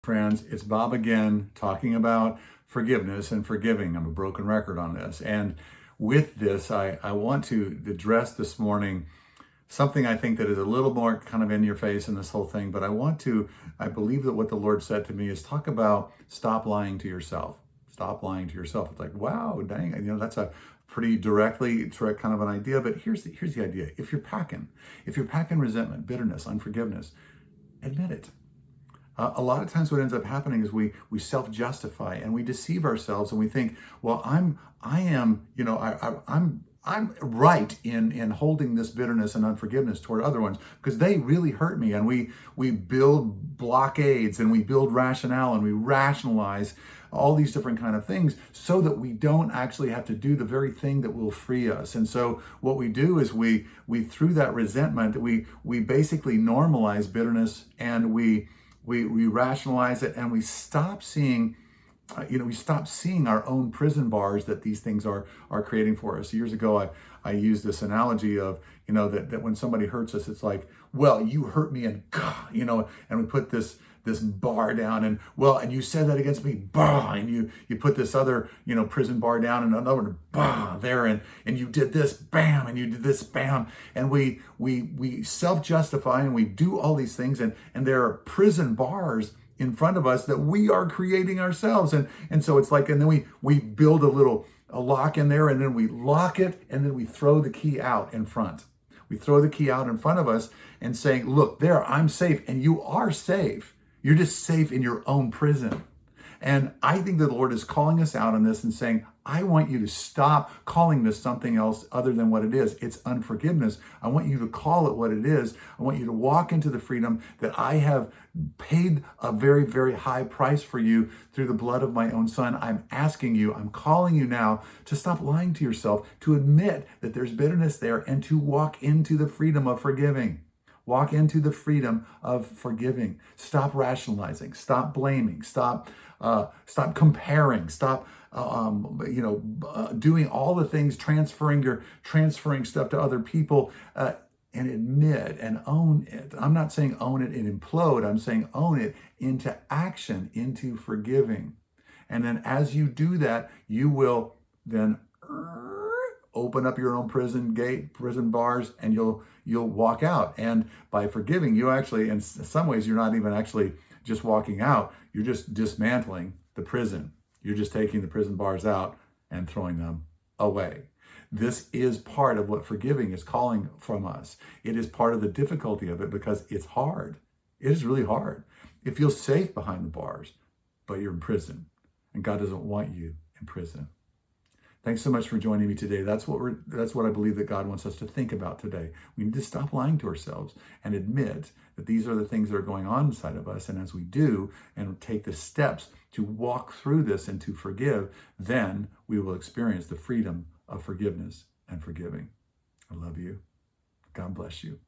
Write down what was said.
Friends, it's Bob again talking about forgiveness and forgiving. I'm a broken record on this. And with this, I want to address this morning something I think that is a little more kind of in your face in this whole thing. But I believe that what the Lord said to me is talk about stop lying to yourself. Stop lying to yourself. It's like, wow, dang, that's a pretty direct kind of an idea. But here's the idea. If you're packing resentment, bitterness, unforgiveness, admit it. A lot of times what ends up happening is we self-justify and we deceive ourselves and we think, well, I'm right in holding this bitterness and unforgiveness toward other ones because they really hurt me. And we build blockades and we build rationale and we rationalize all these different kind of things so that we don't actually have to do the very thing that will free us. And so what we do is we through that resentment, we basically normalize bitterness and we rationalize it and we stop seeing our own prison bars that these things are creating for us. Years ago, I used this analogy of, that when somebody hurts us, it's like, well, you hurt me and God, and we put this bar down and you said that against me, bah, and you put this other, prison bar down and another one, bah, there, and you did this, bam, and you did this, bam, and we self-justify and we do all these things and there are prison bars in front of us that we are creating ourselves. And so it's like, and then we build a lock in there and then we lock it and then we throw the key out in front. We throw the key out in front of us and saying, look, there, I'm safe. And you are safe. You're just safe in your own prison. And I think that the Lord is calling us out on this and saying, I want you to stop calling this something else other than what it is. It's unforgiveness. I want you to call it what it is. I want you to walk into the freedom that I have paid a very, very high price for you through the blood of my own son. I'm calling you now to stop lying to yourself, to admit that there's bitterness there and to walk into the freedom of forgiving. Walk into the freedom of forgiving. Stop rationalizing. Stop blaming. Stop comparing. Stop doing all the things, transferring stuff to other people, and admit and own it. I'm not saying own it and implode. I'm saying own it into action, into forgiving. And then as you do that, you will then open up your own prison bars, and you'll walk out. And by forgiving, you actually, in some ways, you're not even actually just walking out. You're just dismantling the prison. You're just taking the prison bars out and throwing them away. This is part of what forgiving is calling from us. It is part of the difficulty of it because it's hard. It is really hard. It feels safe behind the bars, but you're in prison, and God doesn't want you in prison. Thanks so much for joining me today. That's what I believe that God wants us to think about today. We need to stop lying to ourselves and admit that these are the things that are going on inside of us. And as we do and take the steps to walk through this and to forgive, then we will experience the freedom of forgiveness and forgiving. I love you. God bless you.